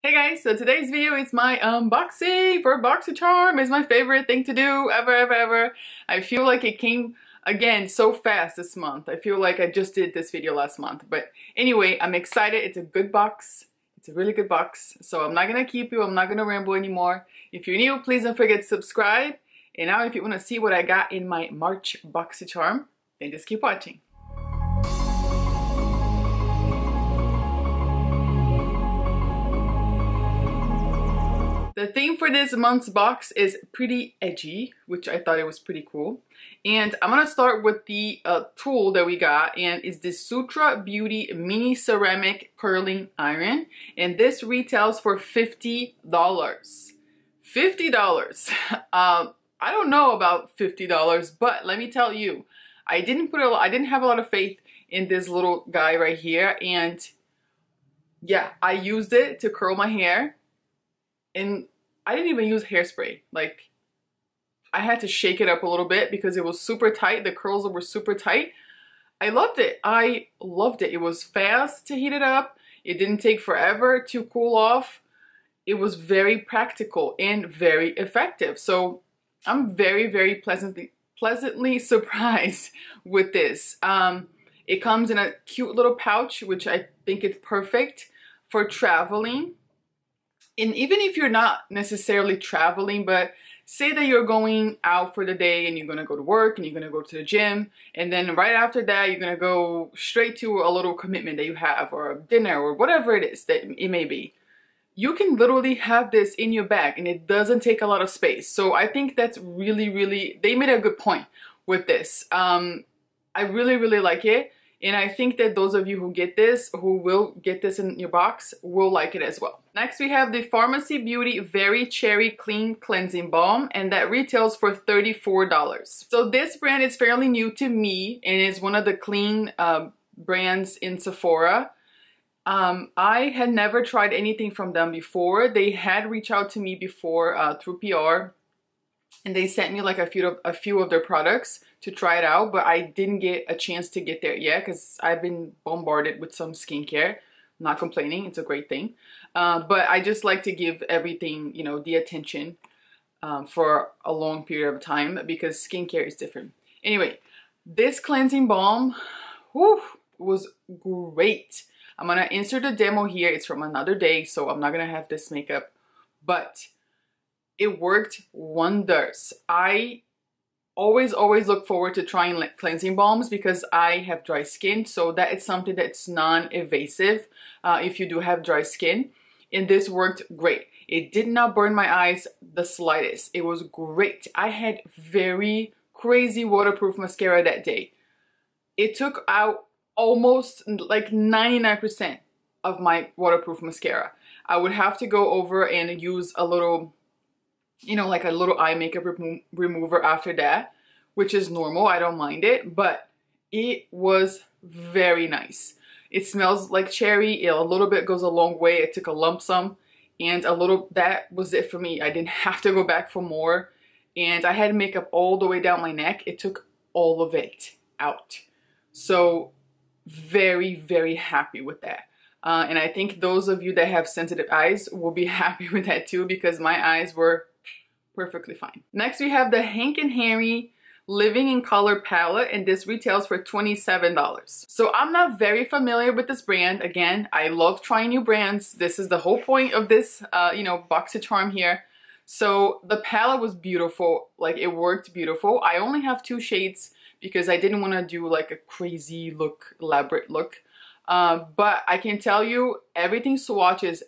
Hey guys, so today's video is my unboxing for BOXYCHARM. It's my favorite thing to do ever. I feel like it came again so fast this month. I feel like I just did this video last month. But anyway, I'm excited. It's a good box. It's a really good box. So I'm not gonna keep you. I'm not gonna ramble anymore. If you're new, please don't forget to subscribe. And now if you wanna see what I got in my March BOXYCHARM, then just keep watching. The theme for this month's box is pretty edgy, which I thought it was pretty cool. And I'm gonna start with the tool that we got, and it's the Sutra Beauty Mini Ceramic Curling Iron. And this retails for $50. $50. I don't know about $50, but let me tell you, I didn't have a lot of faith in this little guy right here. And yeah, I used it to curl my hair. And I didn't even use hairspray. Like, I had to shake it up a little bit because it was super tight. The curls were super tight. I loved it. It was fast to heat it up. It didn't take forever to cool off. It was very practical and very effective. So I'm very pleasantly surprised with this. It comes in a cute little pouch, which I think is perfect for traveling. And even if you're not necessarily traveling, but say that you're going out for the day and you're gonna go to work and you're gonna go to the gym, and then right after that you're gonna go straight to a little commitment that you have, or a dinner, or whatever it is that it may be. You can literally have this in your bag and it doesn't take a lot of space. So I think that's really, they made a good point with this. I really like it. And I think that those of you who will get this in your box will like it as well. Next, we have the Farmacy Beauty Very Cherry Clean Cleansing Balm, and that retails for $34. So this brand is fairly new to me and is one of the clean brands in Sephora. I had never tried anything from them before. They had reached out to me before through PR, and they sent me like a few of their products to try it out, but I didn't get a chance to get there yet because I've been bombarded with some skincare. I'm not complaining, it's a great thing. But I just like to give everything, you know, the attention for a long period of time because skincare is different. Anyway, this cleansing balm, whew, was great. I'm gonna insert a demo here. It's from another day, so I'm not gonna have this makeup, but it worked wonders. I always look forward to trying cleansing balms because I have dry skin, so that is something that's non-invasive if you do have dry skin. And this worked great. It did not burn my eyes the slightest. It was great. I had very crazy waterproof mascara that day. It took out almost like 99% of my waterproof mascara. I would have to go over and use a little, you know, like a little eye makeup remover after that, which is normal. I don't mind it, but it was very nice. It smells like cherry. A little bit goes a long way. It took a lump sum, and that was it for me. I didn't have to go back for more, and I had makeup all the way down my neck. It took all of it out. So very happy with that. And I think those of you that have sensitive eyes will be happy with that too, because my eyes were perfectly fine. Next, we have the Hank and Harry Living in Color palette, and this retails for $27. So I'm not very familiar with this brand. Again, I love trying new brands. This is the whole point of this, you know, BOXYCHARM here. So the palette was beautiful. Like, it worked beautiful. I only have 2 shades because I didn't want to do like a crazy look, elaborate look. But I can tell you, everything swatches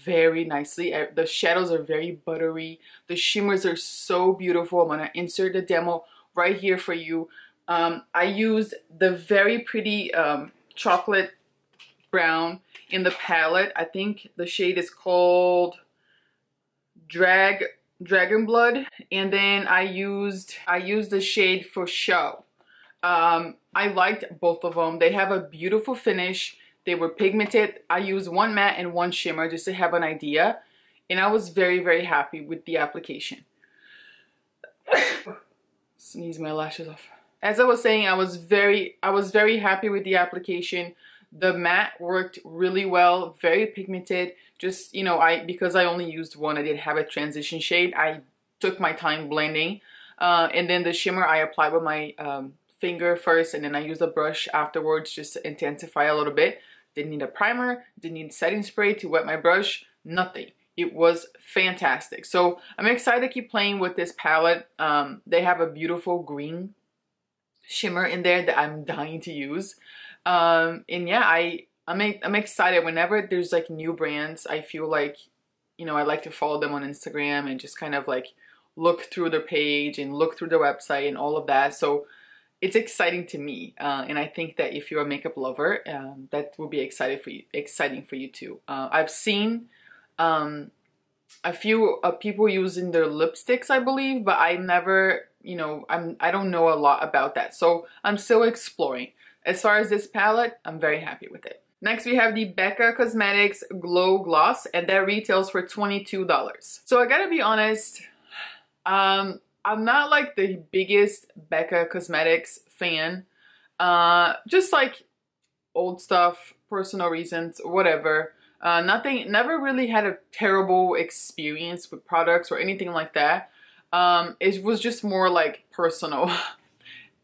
very nicely. The shadows are very buttery. The shimmers are so beautiful. I'm gonna insert the demo right here for you. I used the very pretty chocolate brown in the palette. I think the shade is called Dragon Blood. And then I used the shade for Show. I liked both of them. They have a beautiful finish. They were pigmented. I used one matte and one shimmer just to have an idea. And I was very happy with the application. Sneeze my lashes off. As I was saying, I was very happy with the application. The matte worked really well, very pigmented. Just, you know, because I only used one, I didn't have a transition shade. I took my time blending. And then the shimmer I applied with my finger first, and then I used a brush afterwards just to intensify a little bit. Didn't need a primer, didn't need setting spray to wet my brush, nothing. It was fantastic. So I'm excited to keep playing with this palette. They have a beautiful green shimmer in there that I'm dying to use. And yeah, I'm excited whenever there's like new brands. I feel like, you know, I like to follow them on Instagram and just kind of like look through their page and look through their website and all of that. So it's exciting to me, and I think that if you're a makeup lover, that will be exciting for you too. I've seen a few people using their lipsticks, I believe, but I never, you know, I don't know a lot about that, so I'm still exploring. As far as this palette, I'm very happy with it. Next, we have the Becca Cosmetics Glow Gloss, and that retails for $22. So I gotta be honest, I'm not like the biggest Becca Cosmetics fan. Just like old stuff, personal reasons, whatever. Never really had a terrible experience with products or anything like that. It was just more like personal.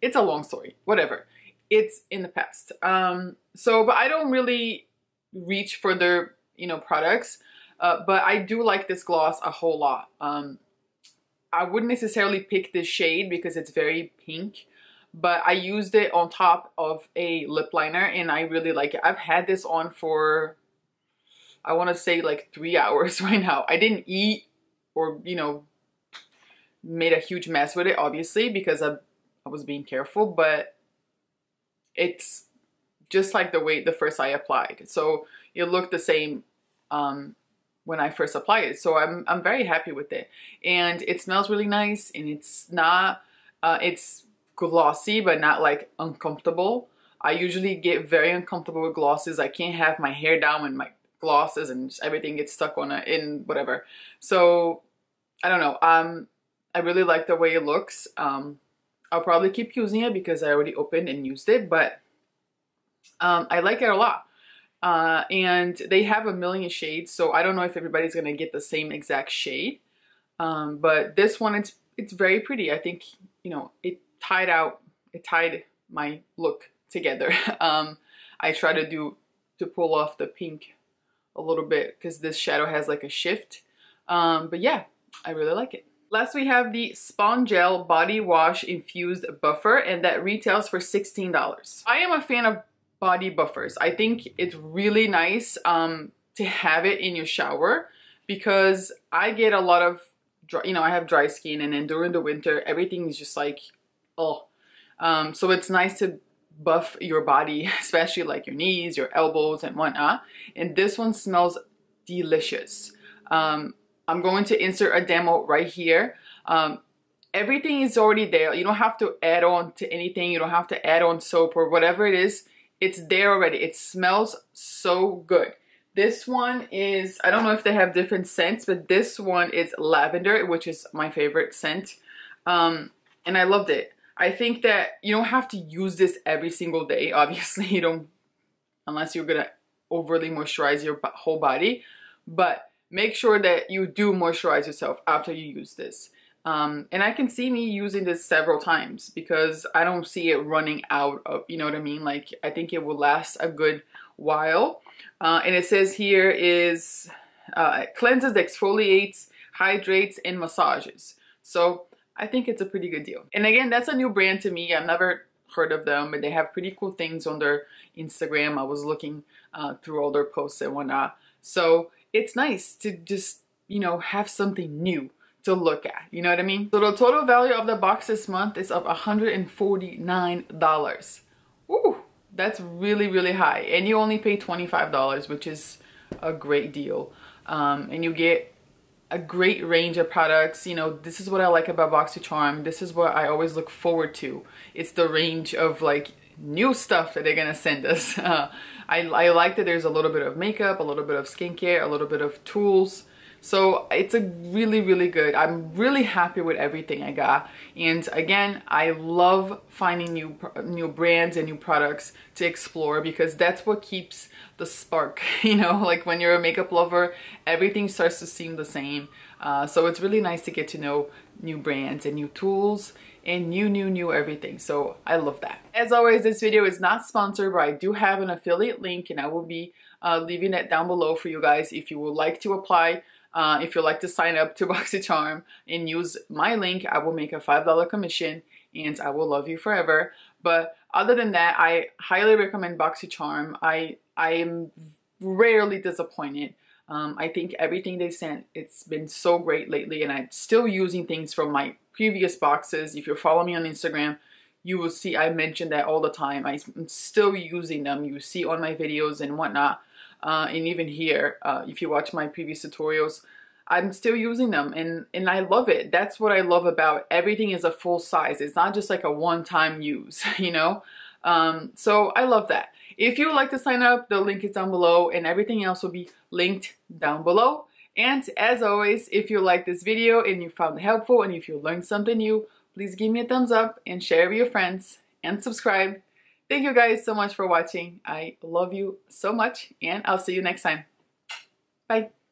It's a long story, whatever. It's in the past. But I don't really reach for their, you know, products. But I do like this gloss a whole lot. I wouldn't necessarily pick this shade because it's very pink, but I used it on top of a lip liner and I really like it. I've had this on for, I want to say like 3 hours right now. I didn't eat or, you know, made a huge mess with it, obviously, because I was being careful, but it's just like the first I applied. So it looked the same when I first applied it. So I'm very happy with it. And it smells really nice, and it's not, it's glossy, but not like uncomfortable. I usually get very uncomfortable with glosses. I can't have my hair down when my glosses and everything gets stuck on it in whatever. So I don't know. I really like the way it looks. I'll probably keep using it because I already opened and used it, but I like it a lot. And they have a million shades, so I don't know if everybody's gonna get the same exact shade. But this one, it's very pretty. I think, you know, it tied my look together. I try to pull off the pink a little bit because this shadow has like a shift. But yeah, I really like it. Last, we have the Spongelle Body Wash Infused Buffer, and that retails for $16. I am a fan of body buffers. I think it's really nice to have it in your shower because I get a lot of dry, you know, I have dry skin, and then during the winter everything is just like, oh. So it's nice to buff your body, especially like your knees, your elbows and whatnot. And this one smells delicious. I'm going to insert a demo right here. Everything is already there. You don't have to add on to anything. You don't have to add on soap or whatever it is. It's there already. It smells so good. This one is, I don't know if they have different scents, but this one is lavender, which is my favorite scent. And I loved it. I think that you don't have to use this every single day. Obviously, you don't, unless you're gonna overly moisturize your whole body. But make sure that you do moisturize yourself after you use this. And I can see me using this several times because I don't see it running out of, you know what I mean? Like, I think it will last a good while. And it says here is cleanses, exfoliates, hydrates, and massages. So I think it's a pretty good deal. And again, that's a new brand to me. I've never heard of them, but they have pretty cool things on their Instagram. I was looking through all their posts and whatnot. So it's nice to just, you know, have something new to look at, you know what I mean? So the total value of the box this month is of $149. Ooh, that's really, really high. And you only pay $25, which is a great deal. And you get a great range of products. You know, this is what I like about BOXYCHARM. This is what I always look forward to. It's the range of like new stuff that they're gonna send us. I like that there's a little bit of makeup, a little bit of skincare, a little bit of tools. So it's a really good. I'm really happy with everything I got. And again, I love finding new brands and new products to explore, because that's what keeps the spark, you know, like when you're a makeup lover, everything starts to seem the same. So it's really nice to get to know new brands and new tools and new everything. So I love that. As always, this video is not sponsored, but I do have an affiliate link, and I will be leaving that down below for you guys if you would like to apply. If you'd like to sign up to BOXYCHARM and use my link, I will make a $5 commission, and I will love you forever. But other than that, I highly recommend BOXYCHARM. I am rarely disappointed. I think everything they sent, it's been so great lately, and I'm still using things from my previous boxes. If you follow me on Instagram, you will see I mention that all the time. I'm still using them. You see on my videos and whatnot. And even here, if you watch my previous tutorials, I'm still using them, and I love it. That's what I love about everything is a full size. It's not just like a one-time use, you know? So I love that. If you would like to sign up, the link is down below, and everything else will be linked down below. And as always, if you like this video and you found it helpful, and if you learned something new, please give me a thumbs up and share with your friends and subscribe. Thank you guys so much for watching. I love you so much, and I'll see you next time. Bye.